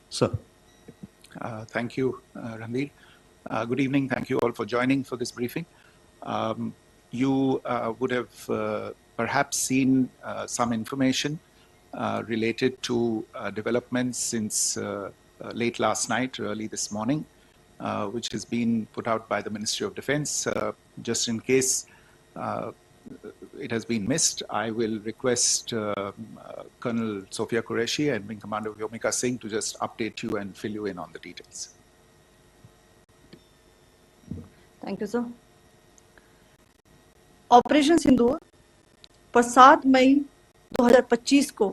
Sir. Thank you, Ranveer. Good evening. Thank you all for joining for this briefing. You would have perhaps seen some information related to developments since late last night, early this morning, which has been put out by the Ministry of Defense. Just in case it has been missed, I will request Colonel Sophia Qureshi and Wing Commander Vyomika Singh to just update you and fill you in on the details. Thank you, sir. Operation Sindoor पर 7 मई 2025 को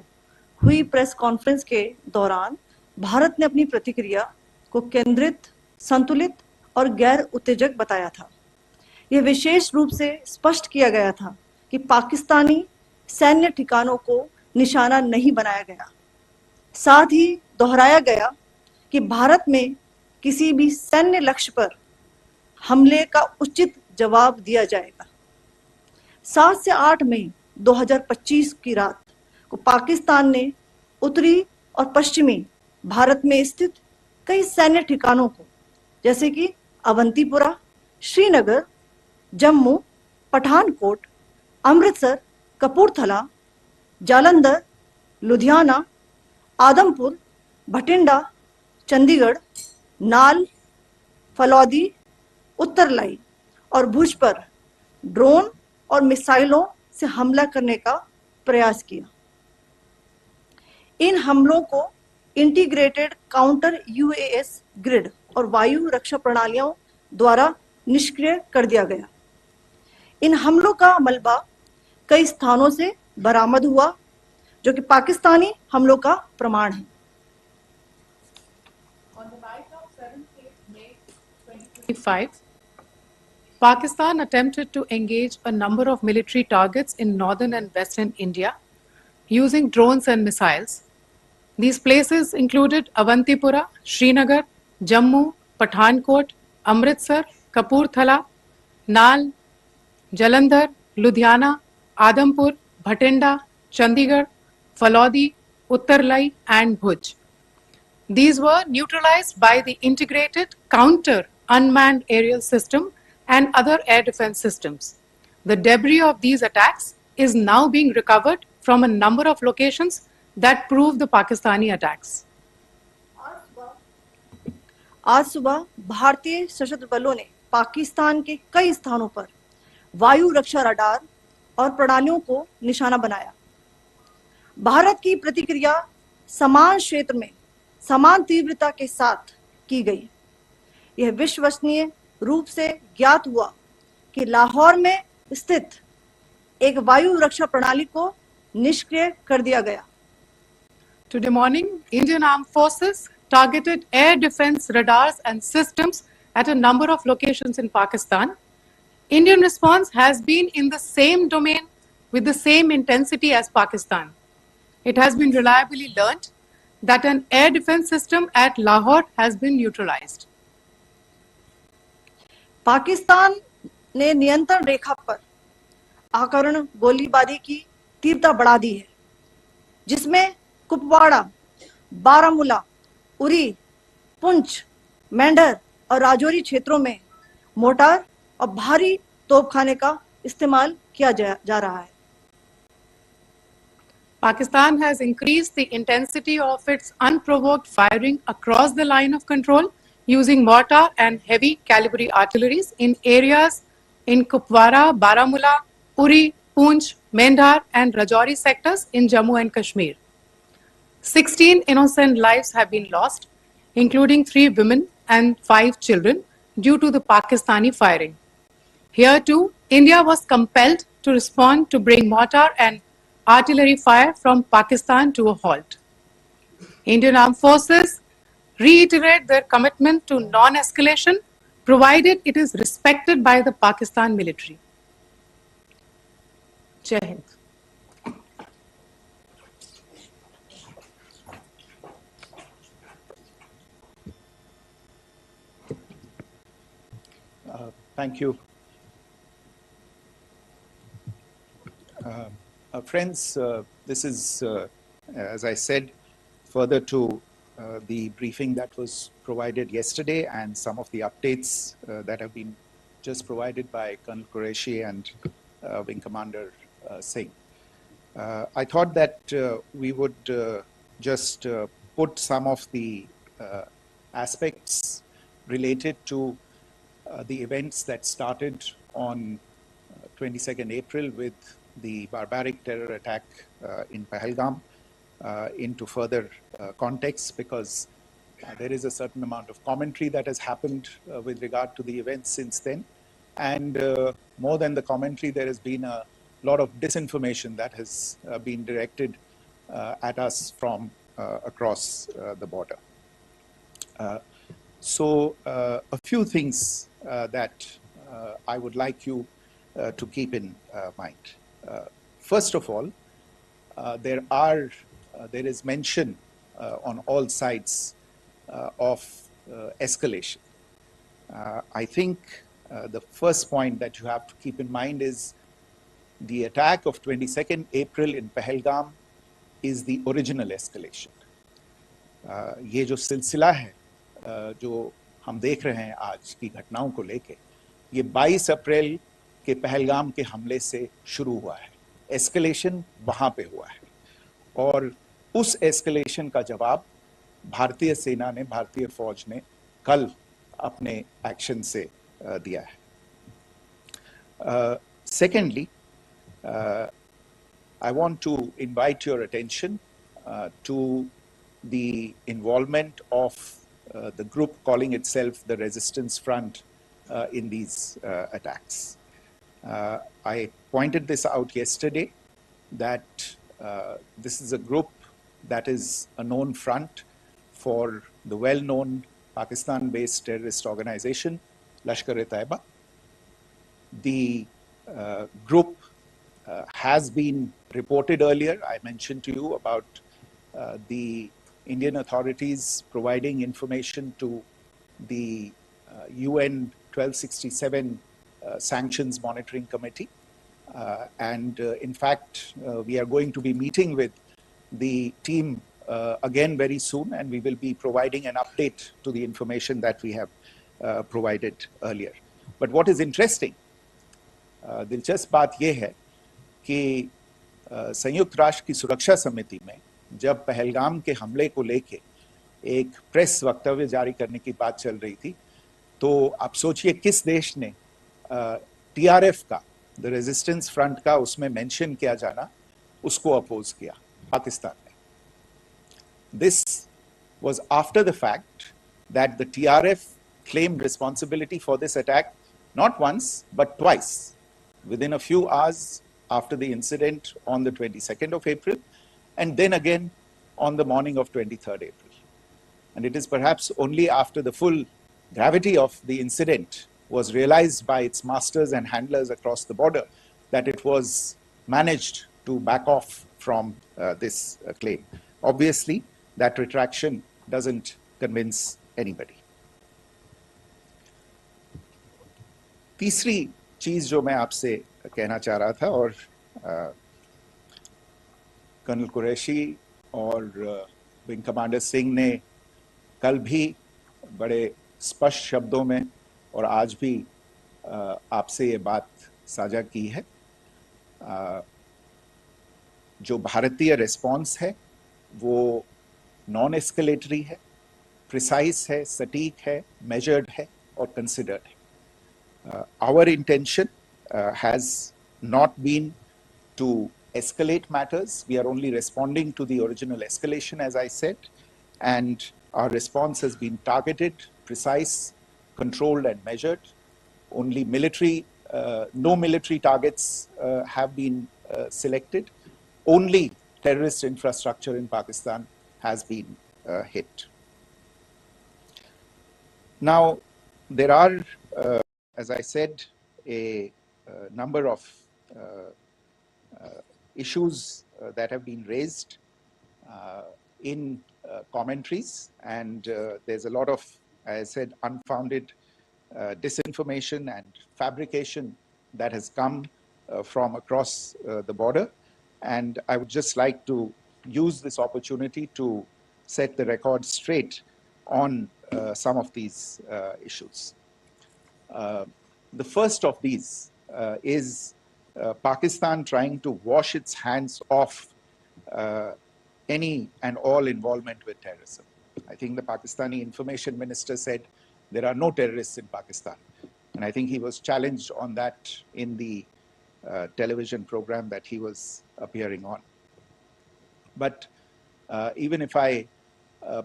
हुई press conference के दौरान भारत ने अपनी प्रतिक्रिया को केंद्रित, संतुलित और गैर उत्तेजक बताया था। यह विशेष रूप से स्पष्ट किया गया था कि पाकिस्तानी सैन्य ठिकानों को निशाना नहीं बनाया गया। साथ ही दोहराया गया कि भारत में किसी भी सैन्य लक्ष्य पर हमले का उचित जवाब दिया जाएगा। 7 से 8 मई 2025 की रात को पाकिस्तान ने उत्तरी और पश्चिमी भारत में स्थित कई सैन्य ठिकानों को, जैसे कि अवंतीपुरा, श्रीनगर, जम्मू, पठानकोट, अमृतसर, कपूरथला, जालंधर, लुधियाना, आदमपुर, भटिंडा, चंडीगढ़, नाल, फलौदी, उत्तरलाई और भुज पर ड्रोन और मिसाइलों से हमला करने का प्रयास किया। इन हमलों को इंटीग्रेटेड काउंटर यूएएस ग्रिड और वायु रक्षा प्रणालियों द्वारा निष्क्रिय कर दिया गया। इन हमलों का मलबा कई स्थानों से बरामद हुआ, जो कि पाकिस्तानी हमलों का प्रमाण है। On the night of 7th May 2025, Pakistan attempted to engage a number of military targets in northern and western India using drones and missiles. These places included Avantipura, Srinagar, Jammu, Pathankot, Amritsar, Kapurthala, Nal, Jalandhar, Ludhiana, Adampur, Bhatinda, Chandigarh, Falodi, Uttarlai, and Bhuj. These were neutralized by the integrated counter unmanned aerial system and other air defense systems. The debris of these attacks is now being recovered from a number of locations that prove the Pakistani attacks. आज सुबह भारतीय सशस्त्र बलों ने पाकिस्तान के कई स्थानों पर वायु रक्षा रडार और प्रणालियों को निशाना बनाया। भारत की प्रतिक्रिया समान क्षेत्र में समान तीव्रता के साथ की गई। यह विश्वसनीय रूप से ज्ञात हुआ कि लाहौर में स्थित एक वायु रक्षा प्रणाली को निष्क्रिय कर दिया गया। Today morning, Indian Armed Forces targeted air defense radars and systems at a number of locations in Pakistan. Indian response has been in the same domain with the same intensity as Pakistan. It has been reliably learnt that an air defense system at Lahore has been neutralized. Pakistan ने नियंत्रण रेखा पर आकरण गोलीबारी की तीव्रता बढ़ा दी है, जिसमें कुपवाड़ा, बारामूला, उरी, पुंछ, मेंढर और राजौरी क्षेत्रों में मोर्टार और भारी तोपखाने का इस्तेमाल किया जा रहा है। Pakistan has increased the intensity of its unprovoked firing across the line of control using mortar and heavy calibre artilleries in areas in Kupwara, Baramulla, Uri, Poonch, Mendhar and Rajouri sectors in Jammu and Kashmir. 16 innocent lives have been lost, including 3 women and 5 children, due to the Pakistani firing. Here too, India was compelled to respond to bring mortar and artillery fire from Pakistan to a halt. Indian Armed Forces reiterate their commitment to non-escalation, provided it is respected by the Pakistan military. Jai Hind. Thank you. Friends, this is, as I said, further to the briefing that was provided yesterday and some of the updates that have been just provided by Colonel Qureshi and Wing Commander Singh. I thought that we would just put some of the aspects related to the events that started on 22nd April with the barbaric terror attack in Pahalgam into further context, because there is a certain amount of commentary that has happened with regard to the events since then. And more than the commentary, there has been a lot of disinformation that has been directed at us from across the border. So a few things that I would like you to keep in mind. First of all, there is mention on all sides of escalation. I think the first point that you have to keep in mind is the attack of 22nd April in Pahalgam is the original escalation. ये जो सिलसिला है जो हम देख रहे हैं आज की घटनाओं को लेके, ये 22 अप्रैल के पहलगाम के हमले से शुरू हुआ है. एस्केलेशन वहां पे हुआ है और उस एस्केलेशन का जवाब भारतीय सेना ने, भारतीय फौज ने कल अपने एक्शन से दिया है. Secondly, I want to invite your attention to the involvement of the group calling itself the Resistance Front in these attacks. I pointed this out yesterday that this is a group that is a known front for the well-known Pakistan-based terrorist organization, Lashkar-e-Taiba. The group has been reported earlier. I mentioned to you about the Indian authorities providing information to the UN 1267 Sanctions Monitoring Committee. In fact, we are going to be meeting with the team again very soon, and we will be providing an update to the information that we have provided earlier. But what is interesting, दिलचस्प बात यह है कि संयुक्त राष्ट्र की सुरक्षा समिति में जब पहलगाम के हमले को लेके एक प्रेस वक्तव्य जारी करने की बात चल रही थी, तो आप सोचिए किस देश ने टीआरएफ का, द रेजिस्टेंस फ्रंट का उसमें मेंशन किया जाना, उसको अपोज किया, पाकिस्तान ने. This was after the fact that the TRF claimed responsibility for this attack not once but twice within a few hours after the incident on the 22nd of April, and then again on the morning of 23rd April. And it is perhaps only after the full gravity of the incident was realized by its masters and handlers across the border that it was managed to back off from this claim. Obviously, that retraction doesn't convince anybody. तीसरी चीज जो मैं आपसे कहना चाह रहा था, और कर्नल कुरैशी और विंग कमांडर सिंह ने कल भी बड़े स्पष्ट शब्दों में और आज भी आपसे ये बात साझा की है. जो भारतीय रिस्पॉन्स है वो नॉन एस्केलेटरी है, प्रिसाइज है, सटीक है, मेजर्ड है और कंसिडर्ड है. Our intention has not been to escalate matters. We are only responding to the original escalation, as I said, and our response has been targeted, precise, controlled and measured. Only no military targets have been selected. Only terrorist infrastructure in Pakistan has been hit. Now, there are as I said, a number of issues that have been raised in commentaries, and there's a lot of, as I said, unfounded disinformation and fabrication that has come from across the border. And I would just like to use this opportunity to set the record straight on some of these issues. The first of these is Pakistan trying to wash its hands off any and all involvement with terrorism. I think the Pakistani information minister said there are no terrorists in Pakistan. And I think he was challenged on that in the television program that he was appearing on. But even if I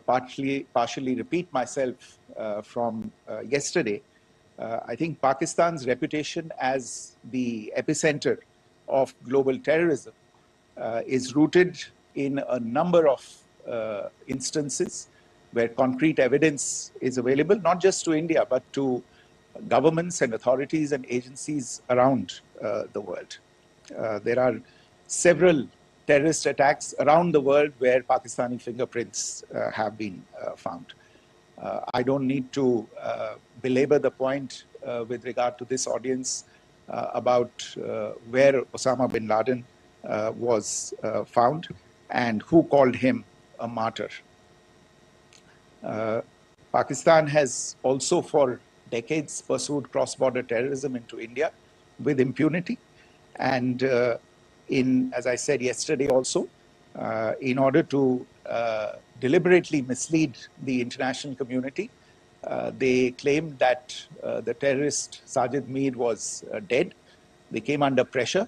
partially repeat myself from yesterday, I think Pakistan's reputation as the epicenter of global terrorism is rooted in a number of instances where concrete evidence is available, not just to India, but to governments and authorities and agencies around the world. There are several terrorist attacks around the world where Pakistani fingerprints have been found. I don't need to belabor the point with regard to this audience about where Osama bin Laden was found and who called him a martyr. Pakistan has also for decades pursued cross-border terrorism into India with impunity. And as I said yesterday also, in order to deliberately mislead the international community, they claimed that the terrorist Sajid Mir was dead. They came under pressure,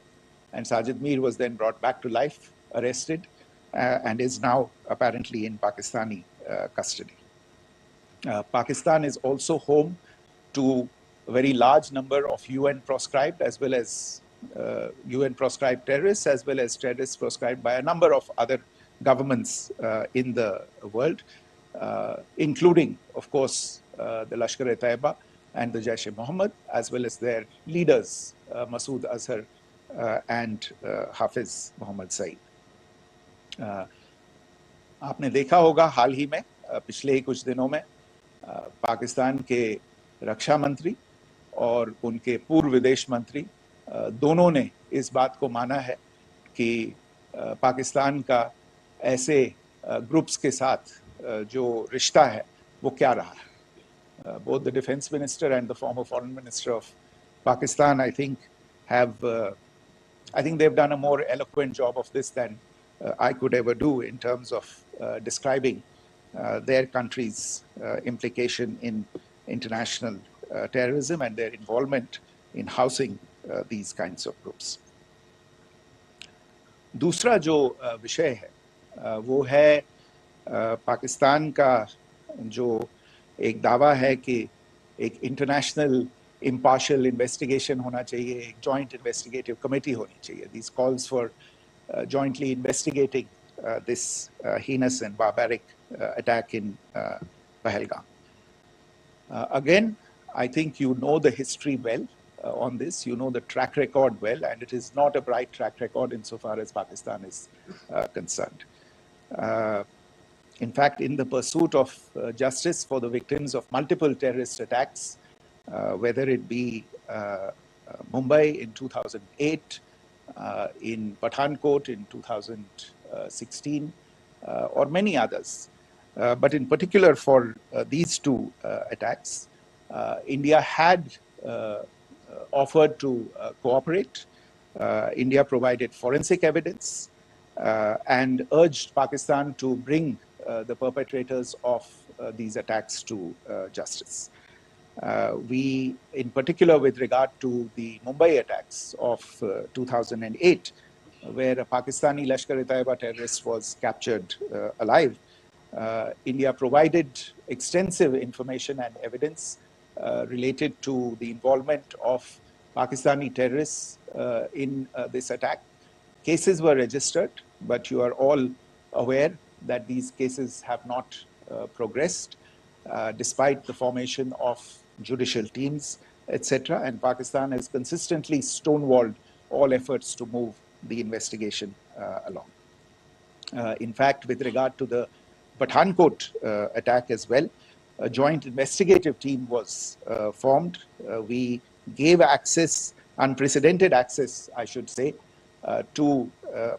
and Sajid Mir was then brought back to life, arrested, and is now apparently in Pakistani custody. Pakistan is also home to a very large number of UN proscribed as well as UN proscribed terrorists, as well as terrorists proscribed by a number of other governments in the world, including, of course, the Lashkar-e-Taiba and the Jaish-e-Mohammed, as well as their leaders, Masood Azhar and Hafiz Mohammed Saeed. आपने देखा होगा हाल ही में पिछले कुछ दिनों में पाकिस्तान के रक्षा मंत्री और उनके पूर्व विदेश मंत्री दोनों ने इस बात को माना है कि पाकिस्तान का ऐसे ग्रुप्स के साथ जो रिश्ता है वो क्या रहा है. Both the defense minister and the former foreign minister of Pakistan, I think they've done a more eloquent job of this than I could ever do in terms of describing their country's implication in international terrorism and their involvement in housing these kinds of groups. दूसरा जो विषय है वो है पाकिस्तान का जो एक दावा है कि एक इंटरनेशनल impartial investigation होना चाहिए, एक joint investigative committee होनी चाहिए. These calls for jointly investigating this heinous and barbaric attack in Pahalgam. Again, I think you know the history well on this. You know the track record well, and it is not a bright track record insofar as Pakistan is concerned. In fact, in the pursuit of justice for the victims of multiple terrorist attacks, whether it be Mumbai in 2008, in Pathankot in 2016, or many others. But in particular for these two attacks, India had offered to cooperate. India provided forensic evidence and urged Pakistan to bring the perpetrators of these attacks to justice. We, in particular with regard to the Mumbai attacks of 2008, where a Pakistani Lashkar-e-Taiba terrorist was captured alive, India provided extensive information and evidence related to the involvement of Pakistani terrorists in this attack. Cases were registered, but you are all aware that these cases have not progressed, despite the formation of judicial teams, etc. And Pakistan has consistently stonewalled all efforts to move the investigation along. In fact, with regard to the Pathankot attack as well, a joint investigative team was formed. We gave access, unprecedented access, I should say, to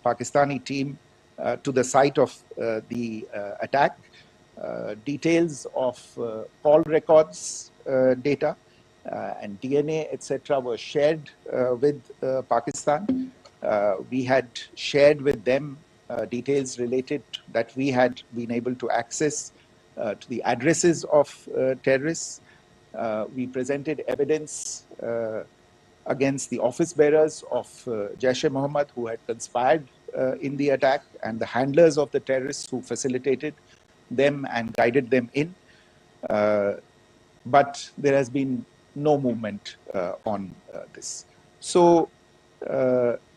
Pakistani team to the site of the attack. Details of call records data and DNA, etc., were shared with Pakistan. We had shared with them details related that we had been able to access to the addresses of terrorists. We presented evidence against the office bearers of Jaish-e-Mohammed who had conspired in the attack, and the handlers of the terrorists who facilitated them and guided them in. But there has been no movement on this. So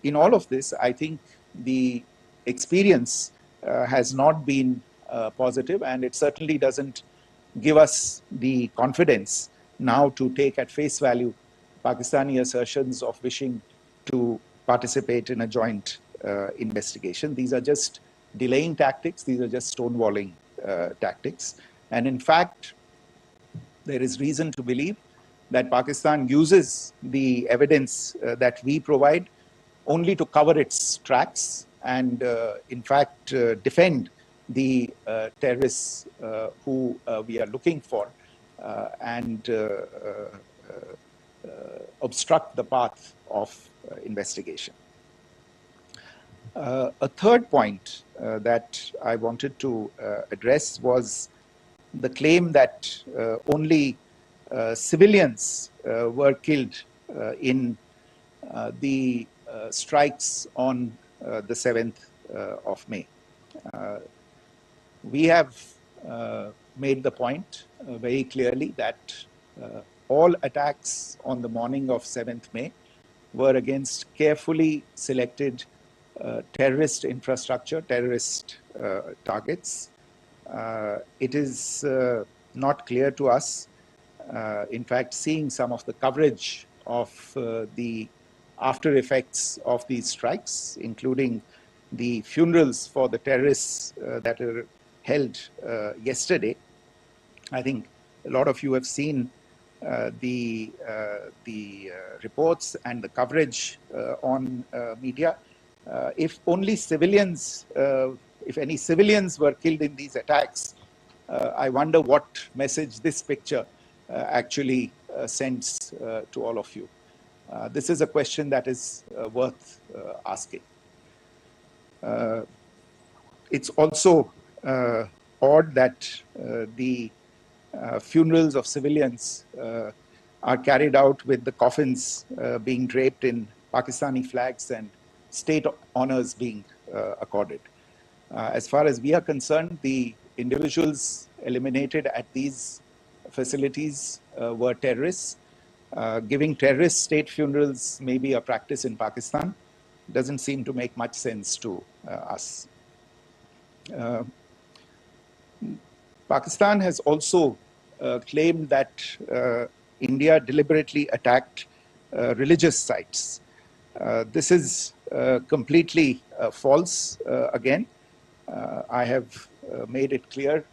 in all of this, I think the experience has not been positive, and it certainly doesn't give us the confidence now to take at face value Pakistani assertions of wishing to participate in a joint investigation. These are just delaying tactics. These are just stonewalling tactics. And in fact, there is reason to believe that Pakistan uses the evidence that we provide only to cover its tracks and, in fact, defend the terrorists who we are looking for and obstruct the path of investigation. A third point that I wanted to address was the claim that only civilians were killed in the strikes on the 7th of May. We have made the point very clearly that all attacks on the morning of 7th May were against carefully selected terrorist infrastructure, terrorist targets. It is not clear to us, in fact, seeing some of the coverage of the after effects of these strikes, including the funerals for the terrorists that were held yesterday. I think a lot of you have seen the reports and the coverage on media. If only civilians, if any civilians were killed in these attacks, I wonder what message this picture actually sends to all of you. This is a question that is worth asking. It's also odd that the funerals of civilians are carried out with the coffins being draped in Pakistani flags and state honors being accorded. As far as we are concerned, the individuals eliminated at these facilities were terrorists. Giving terrorist state funerals may be a practice in Pakistan. Doesn't seem to make much sense to us. Pakistan has also claimed that India deliberately attacked religious sites. This is completely false again. I have made it clear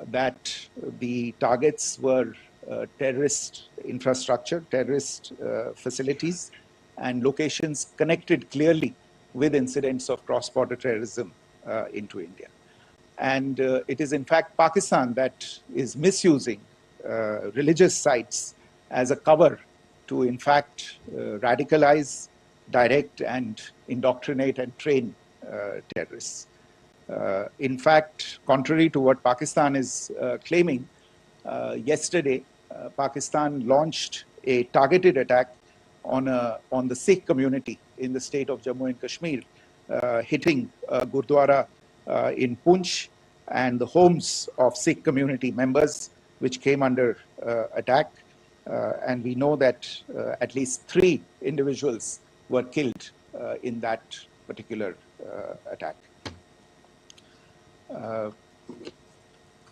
that the targets were terrorist infrastructure, terrorist facilities, and locations connected clearly with incidents of cross-border terrorism into India. And it is in fact Pakistan that is misusing religious sites as a cover to in fact radicalize, direct and indoctrinate and train terrorists. In fact, contrary to what Pakistan is claiming, yesterday Pakistan launched a targeted attack on the Sikh community in the state of Jammu and Kashmir, hitting Gurdwara in Poonch and the homes of Sikh community members, which came under attack. And we know that at least 3 individuals were killed in that particular attack.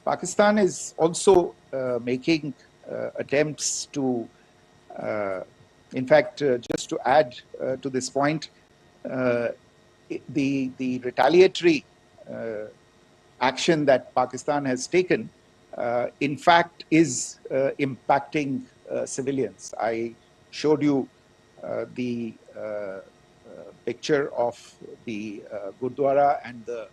Pakistan is also making attempts to, in fact, just to add to this point, the retaliatory action that Pakistan has taken, in fact, is impacting civilians. I showed you the picture of the Gurdwara and the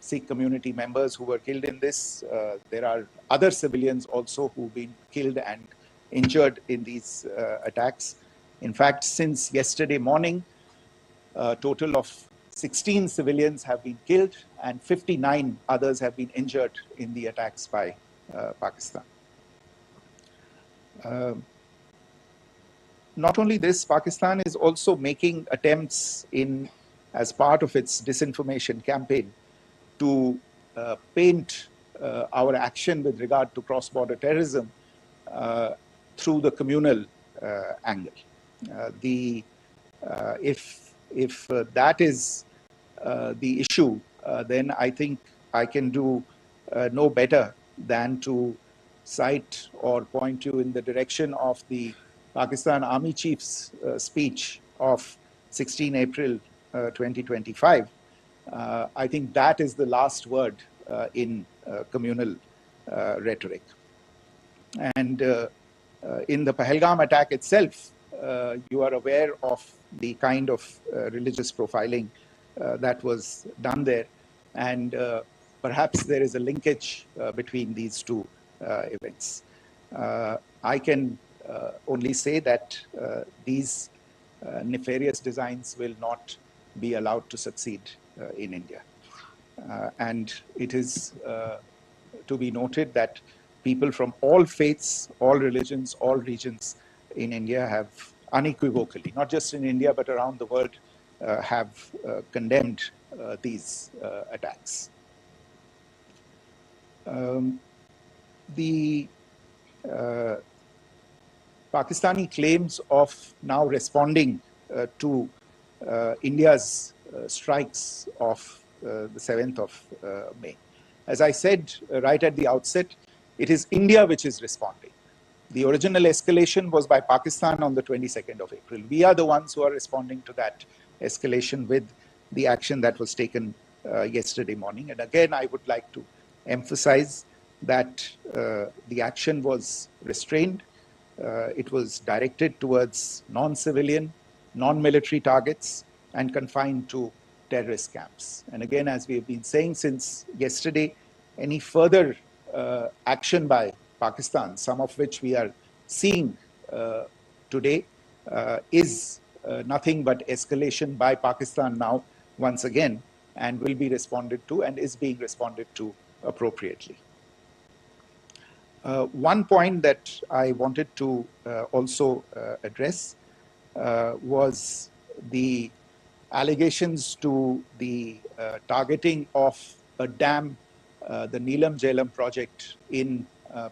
Sikh community members who were killed in this. There are other civilians also who've been killed and injured in these attacks. In fact, since yesterday morning, a total of 16 civilians have been killed and 59 others have been injured in the attacks by Pakistan. Not only this, Pakistan is also making attempts as part of its disinformation campaign to paint our action with regard to cross-border terrorism through the communal angle. If that is the issue, then I think I can do no better than to cite or point you in the direction of the Pakistan Army Chief's speech of 16 April 2025. I think that is the last word in communal rhetoric. And in the Pahalgam attack itself, you are aware of the kind of religious profiling that was done there. And perhaps there is a linkage between these two events. I can only say that these nefarious designs will not be allowed to succeed in India. And it is to be noted that people from all faiths, all religions, all regions in India have unequivocally, not just in India, but around the world, have condemned these attacks. The Pakistani claims of now responding to India's strikes of the 7th of May. As I said right at the outset, it is India which is responding. The original escalation was by Pakistan on the 22nd of April. We are the ones who are responding to that escalation with the action that was taken yesterday morning. And again, I would like to emphasize that the action was restrained. It was directed towards non-civilian, non-military targets and confined to terrorist camps. And again, as we have been saying since yesterday, any further action by Pakistan, some of which we are seeing today, is nothing but escalation by Pakistan now, once again, and will be responded to and is being responded to appropriately. One point that I wanted to also address was the allegations to the targeting of a dam, the Neelam Jhelum project in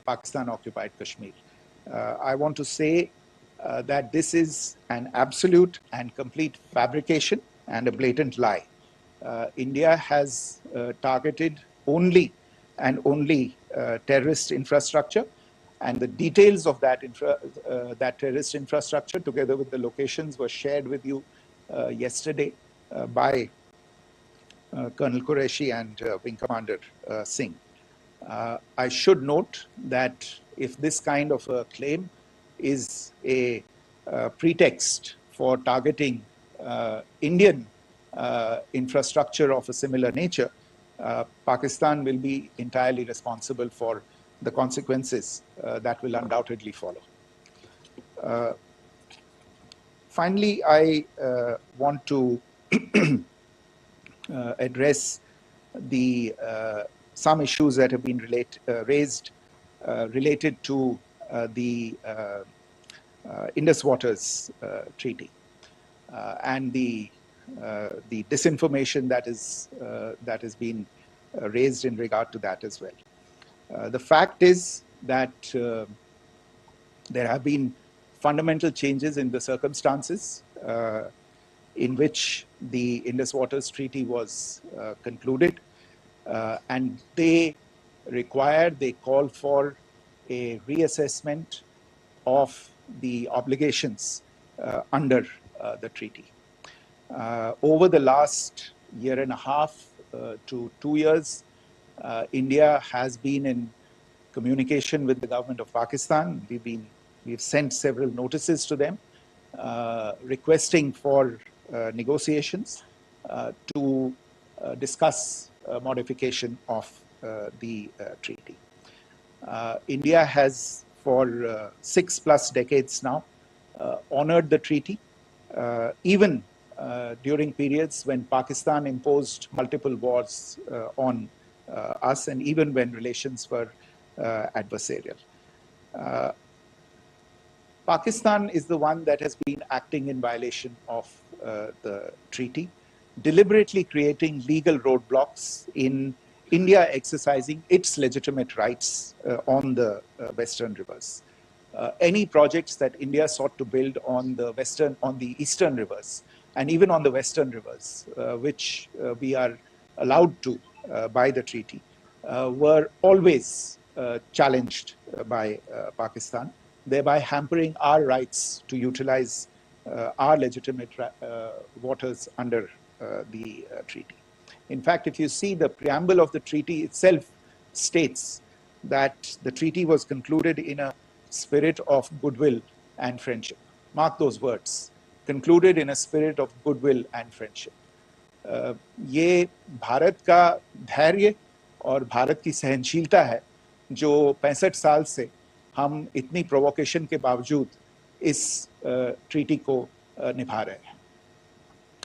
Pakistan-occupied Kashmir. I want to say that this is an absolute and complete fabrication and a blatant lie. India has targeted only and only terrorist infrastructure, and the details of that, that terrorist infrastructure, together with the locations, were shared with you yesterday by Colonel Qureshi and Wing Commander Singh. I should note that if this kind of a claim is a pretext for targeting Indian infrastructure of a similar nature, Pakistan will be entirely responsible for the consequences that will undoubtedly follow. Finally, I want to address some issues that have been raised related to the Indus Waters Treaty and the disinformation that has been raised in regard to that as well. The fact is that there have been fundamental changes in the circumstances in which the Indus Waters Treaty was concluded, and they call for a reassessment of the obligations under the treaty. Over the last year and a half to 2 years, India has been in communication with the government of Pakistan. We've sent several notices to them requesting for negotiations to discuss modification of the treaty. India has for 6+ decades now honored the treaty, even during periods when Pakistan imposed multiple wars on us, and even when relations were adversarial. Pakistan is the one that has been acting in violation of the treaty, deliberately creating legal roadblocks in India exercising its legitimate rights on the western rivers. Any projects that India sought to build on the eastern rivers, and even on the western rivers, which we are allowed to by the treaty, were always challenged by Pakistan, thereby hampering our rights to utilize our legitimate waters under the treaty. In fact, if you see, the preamble of the treaty itself states that the treaty was concluded in a spirit of goodwill and friendship. Mark those words, concluded in a spirit of goodwill and friendship. ये भारत का धैर्य और भारत की सहनशीलता है जो 65 साल से हम इतनी प्रोवोकेशन के बावजूद इस ट्रीटी को निभा रहे हैं.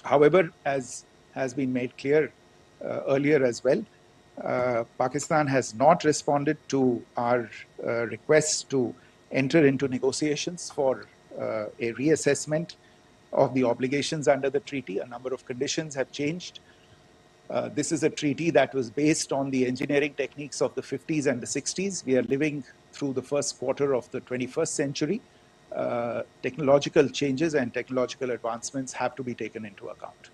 However, as has been made clear earlier as well, Pakistan has not responded to our requests to enter into negotiations for a reassessment of the obligations under the treaty. A number of conditions have changed. This is a treaty that was based on the engineering techniques of the 50s and the 60s. We are living through the first quarter of the 21st century. Technological changes and technological advancements have to be taken into account.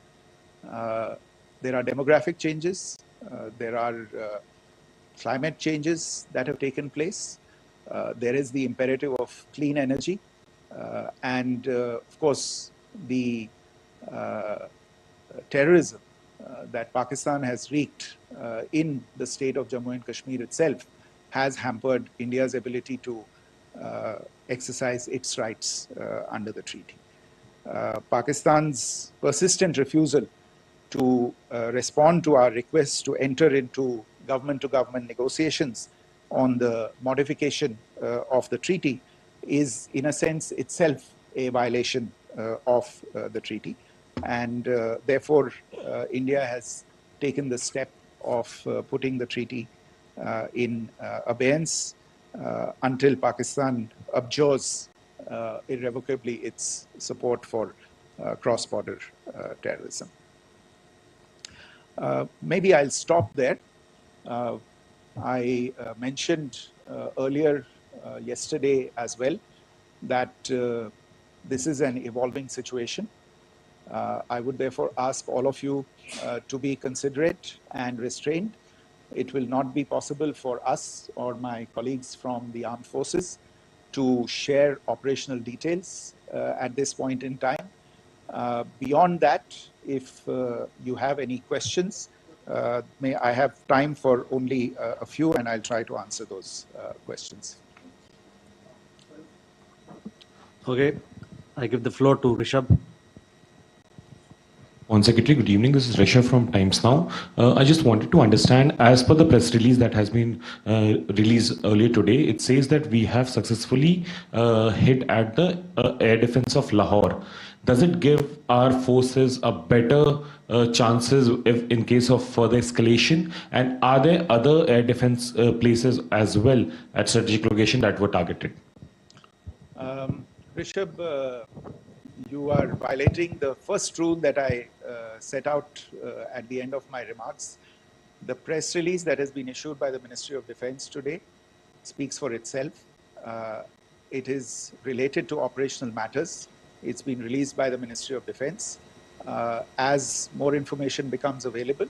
There are demographic changes. There are climate changes that have taken place. There is the imperative of clean energy. And of course, the terrorism that Pakistan has wreaked in the state of Jammu and Kashmir itself has hampered India's ability to exercise its rights under the treaty. Pakistan's persistent refusal to respond to our requests to enter into government-to-government negotiations on the modification of the treaty is, in a sense, itself a violation of the treaty. And therefore, India has taken the step of putting the treaty in abeyance until Pakistan abjures irrevocably its support for cross-border terrorism. Maybe I'll stop there. I mentioned earlier yesterday as well that this is an evolving situation. I would therefore ask all of you to be considerate and restrained. It will not be possible for us or my colleagues from the armed forces to share operational details at this point in time. Beyond that, if you have any questions, may I have time for only a few, and I'll try to answer those questions. Okay, I give the floor to Rishabh. On Secretary, good evening. This is Rishabh from Times Now. I just wanted to understand, as per the press release that has been released earlier today, it says that we have successfully hit at the air defense of Lahore. Does it give our forces a better chances if in case of further escalation? And are there other air defense places as well at strategic location that were targeted? Rishabh, you are violating the first rule that I set out at the end of my remarks. The press release that has been issued by the Ministry of Defense today speaks for itself. It is related to operational matters. It's been released by the Ministry of Defense. As more information becomes available,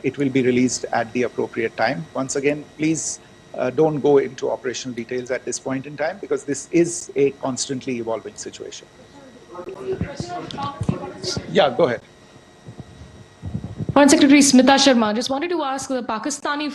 it will be released at the appropriate time. Once again, please don't go into operational details at this point in time, because this is a constantly evolving situation. Yeah, go ahead. Foreign Secretary Smita Sharma, just wanted to ask, the Pakistani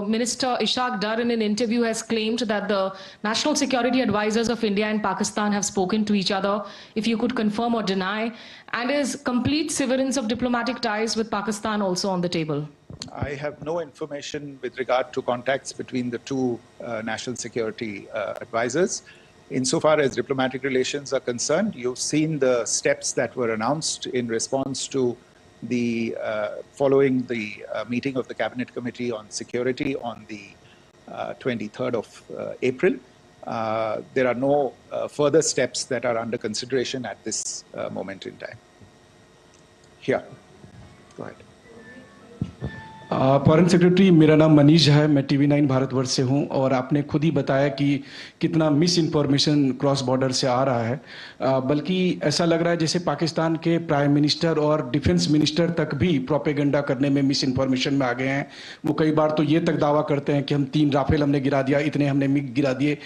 Minister Ishaq Dar in an interview has claimed that the national security advisors of India and Pakistan have spoken to each other, if you could confirm or deny, and is complete severance of diplomatic ties with Pakistan also on the table? I have no information with regard to contacts between the two national security advisors. Insofar as diplomatic relations are concerned, you've seen the steps that were announced in response to the following the meeting of the Cabinet Committee on Security on the 23rd of April. There are no further steps that are under consideration at this moment in time. Here, go ahead. Foreign secretary, मेरा नाम मनीष है, मैं TV9 Bharatvarsh से हूं, और आपने खुद ही बताया कि कितना मिस इन्फॉर्मेशन क्रॉस बॉर्डर से आ रहा है, बल्कि ऐसा लग रहा है जैसे पाकिस्तान के प्राइम मिनिस्टर और डिफेंस मिनिस्टर तक भी प्रोपेगेंडा करने में मिस इन्फॉर्मेशन में आ गए हैं। वो कई बार तो ये तक दावा करते हैं कि हम 3 राफेल हमने गिरा दिया, इतने हमने मिग गिरा दिए,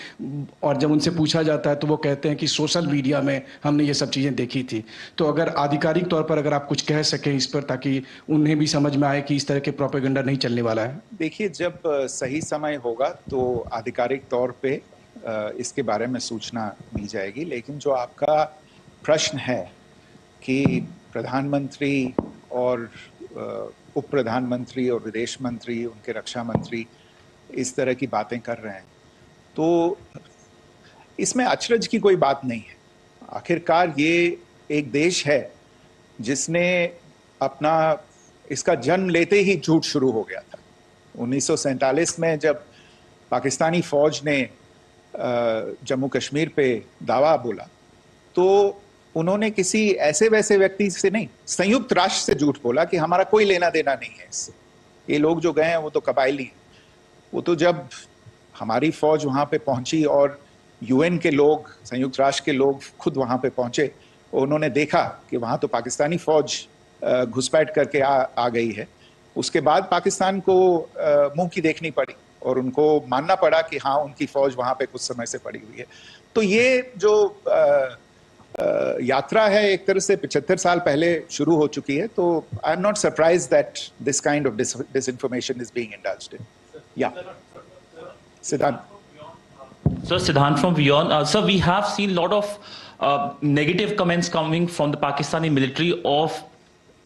और जब उनसे पूछा जाता है तो वो कहते हैं कि सोशल मीडिया में हमने ये सब चीज़ें देखी थी। तो अगर आधिकारिक तौर पर अगर आप कुछ कह सकें इस पर, ताकि उन्हें भी समझ में आए कि इस तरह के प्रोपेगेंडा नहीं चलने वाला है। देखिए, जब सही समय होगा तो आधिकारिक तौर पे इसके बारे में सूचना दी जाएगी, लेकिन जो आपका प्रश्न है कि प्रधानमंत्री और उप प्रधानमंत्री और विदेश मंत्री, उनके रक्षा मंत्री इस तरह की बातें कर रहे हैं, तो इसमें अचरज की कोई बात नहीं है। आखिरकार ये एक देश है जिसने अपना इसका जन्म लेते ही झूठ शुरू हो गया था। 1947 में जब पाकिस्तानी फौज ने जम्मू कश्मीर पे दावा बोला, तो उन्होंने किसी ऐसे वैसे व्यक्ति से नहीं, संयुक्त राष्ट्र से झूठ बोला कि हमारा कोई लेना देना नहीं है इससे। ये लोग जो गए हैं वो तो कबायली हैं। वो तो जब हमारी फौज वहाँ पे पहुंची और UN के लोग, संयुक्त राष्ट्र के लोग खुद वहाँ पे पहुंचे, उन्होंने देखा कि वहाँ तो पाकिस्तानी फौज घुसपैठ करके आ गई है, उसके बाद पाकिस्तान को मुंह की देखनी पड़ी और उनको मानना पड़ा कि हाँ, उनकी फौज वहाँ पे कुछ समय से पड़ी हुई है। तो ये जो यात्रा है एक तरह से 75 साल पहले शुरू हो चुकी है। तो I am not surprise that this kind of disinformation is being indulged in. Yeah, Siddhant. So Siddhant from Beyond. Sir, we have seen a lot of negative comments coming from the Pakistani military of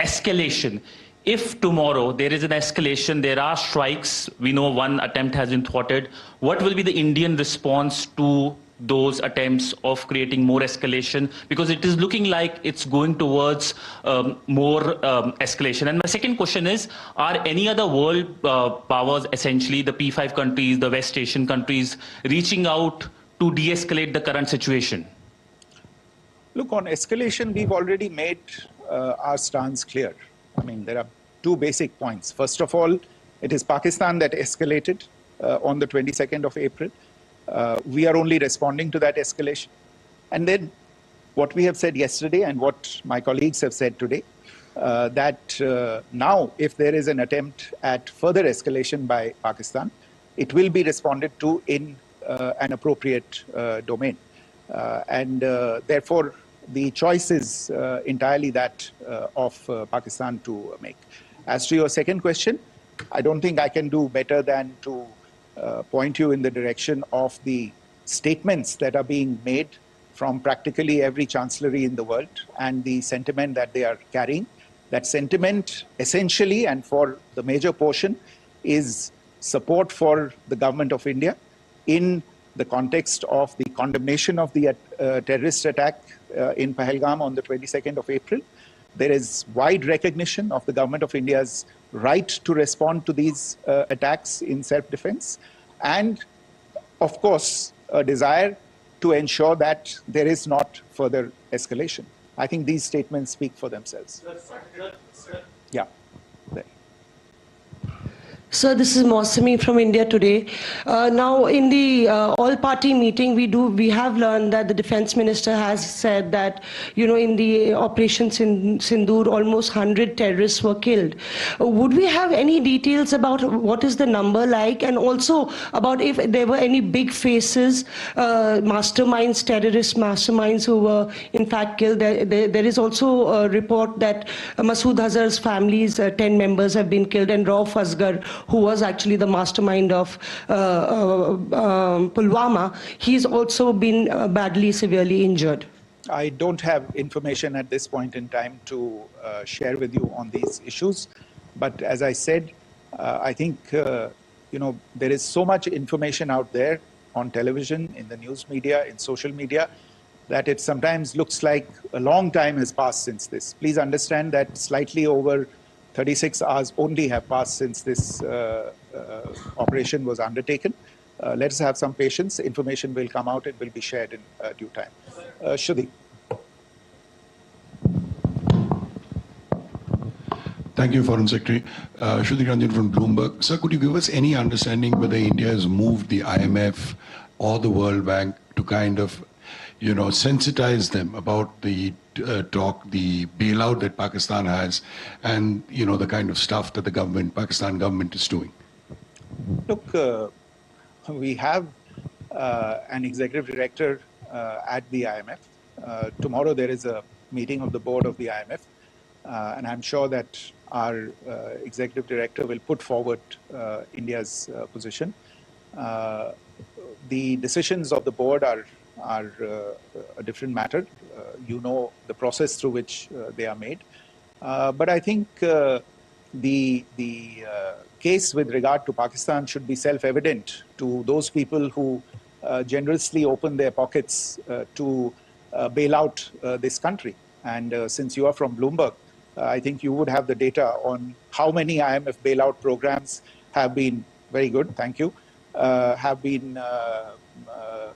escalation. If tomorrow there is an escalation, there are strikes, we know one attempt has been thwarted, what will be the Indian response to those attempts of creating more escalation? Because it is looking like it's going towards more escalation. And my second question is, are any other world powers, essentially the P5 countries, the West Asian countries, reaching out to de-escalate the current situation? Look, on escalation, we've already made our stance clear. I mean, there are 2 basic points. First of all, it is Pakistan that escalated on the 22nd of April. We are only responding to that escalation. And then what we have said yesterday and what my colleagues have said today, that now if there is an attempt at further escalation by Pakistan, it will be responded to in an appropriate domain. And therefore, the choice is entirely that of Pakistan to make. As to your second question, I don't think I can do better than to point you in the direction of the statements that are being made from practically every chancellery in the world and the sentiment that they are carrying. That sentiment essentially, and for the major portion, is support for the government of India in the context of the condemnation of the terrorist attack in Pahalgam on the 22nd of April. There is wide recognition of the government of India's right to respond to these attacks in self-defense, and of course a desire to ensure that there is not further escalation. I think these statements speak for themselves. Yeah. There. Sir, this is Mosami from India Today. Now, in the all-party meeting, we have learned that the defense minister has said that, in the operations in Sindoor, almost 100 terrorists were killed. Would we have any details about what is the number like, and also about if there were any big faces, masterminds, terrorist masterminds who were in fact killed? There is also a report that Masood Azhar's family's 10 members have been killed, and Rauf Asghar, who was actually the mastermind of Pulwama, he's also been badly, severely injured. I don't have information at this point in time to share with you on these issues. But as I said, I think, there is so much information out there on television, in the news media, in social media, that it sometimes looks like a long time has passed since this. Please understand that slightly over 36 hours only have passed since this operation was undertaken. Let us have some patience. Information will come out. It will be shared in due time. Shruti. Thank you, Foreign Secretary. Shruti Ranjan from Bloomberg. Sir, could you give us any understanding whether India has moved the IMF or the World Bank to kind of, sensitize them about the the bailout that Pakistan has, and the kind of stuff that the Pakistan government is doing? Look, we have an executive director at the IMF. Tomorrow there is a meeting of the board of the IMF, and I'm sure that our executive director will put forward India's position. The decisions of the board are a different matter. You know the process through which they are made. But I think the case with regard to Pakistan should be self-evident to those people who generously open their pockets to bail out this country. And since you are from Bloomberg, I think you would have the data on how many IMF bailout programs have been, very good, thank you, have been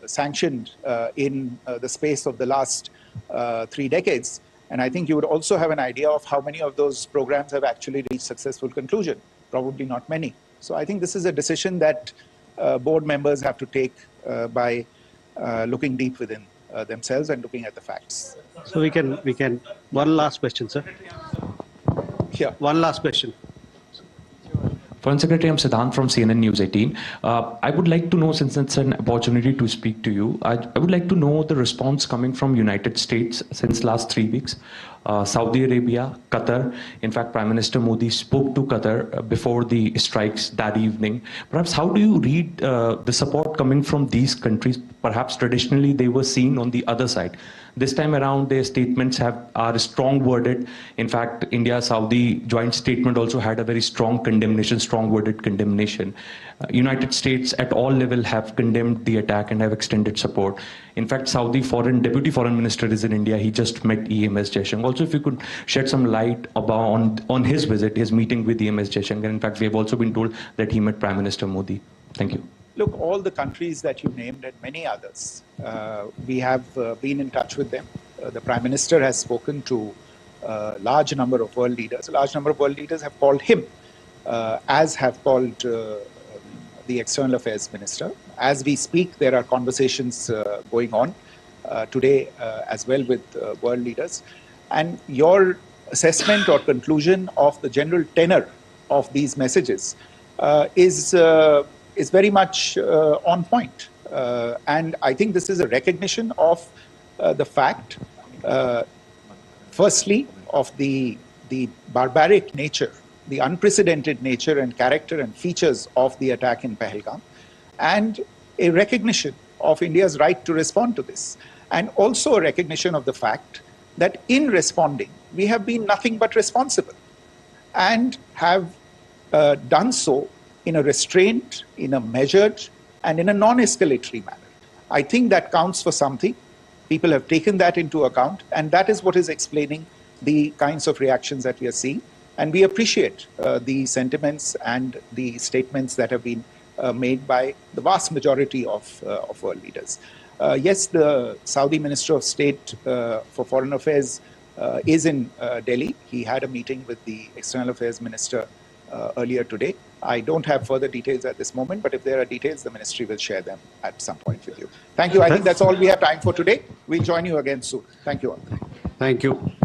sanctioned in the space of the last 3 decades. And I think you would also have an idea of how many of those programs have actually reached successful conclusion. Probably not many. So I think this is a decision that board members have to take by looking deep within themselves and looking at the facts. So we can, one last question, sir. Yeah. One last question. Foreign Secretary, I'm Siddhant from CNN News 18. I would like to know, since it's an opportunity to speak to you, I would like to know the response coming from United States since last 3 weeks. Saudi Arabia, Qatar. In fact, Prime Minister Modi spoke to Qatar before the strikes that evening. Perhaps how do you read the support coming from these countries? Perhaps traditionally they were seen on the other side. This time around, their statements are strong worded. In fact, India-Saudi joint statement also had a very strong condemnation, strong worded condemnation. United States at all level have condemned the attack and have extended support. In fact, Saudi Deputy Foreign Minister is in India. He just met EMS Jaishankar. Also, if you could shed some light on his visit, his meeting with EMS Jaishankar. In fact, we have also been told that he met Prime Minister Modi. Thank you. Look, all the countries that you named and many others, we have been in touch with them. The Prime Minister has spoken to a large number of world leaders. A large number of world leaders have called him, as have called the External Affairs Minister. As we speak, there are conversations going on today as well with world leaders. And your assessment or conclusion of the general tenor of these messages is very much on point. And I think this is a recognition of the fact, firstly, of the barbaric nature, the unprecedented nature and character and features of the attack in Pahalgam, and a recognition of India's right to respond to this. And also a recognition of the fact that in responding, we have been nothing but responsible and have done so in a restrained, in a measured, and in a non-escalatory manner. I think that counts for something. People have taken that into account, and that is what is explaining the kinds of reactions that we are seeing. And we appreciate the sentiments and the statements that have been made by the vast majority of world leaders. Yes, the Saudi Minister of State for Foreign Affairs is in Delhi. He had a meeting with the External Affairs Minister earlier today. I don't have further details at this moment, but if there are details, the ministry will share them at some point with you. Thank you. I think that's all we have time for today. We'll join you again soon. Thank you all. Thank you.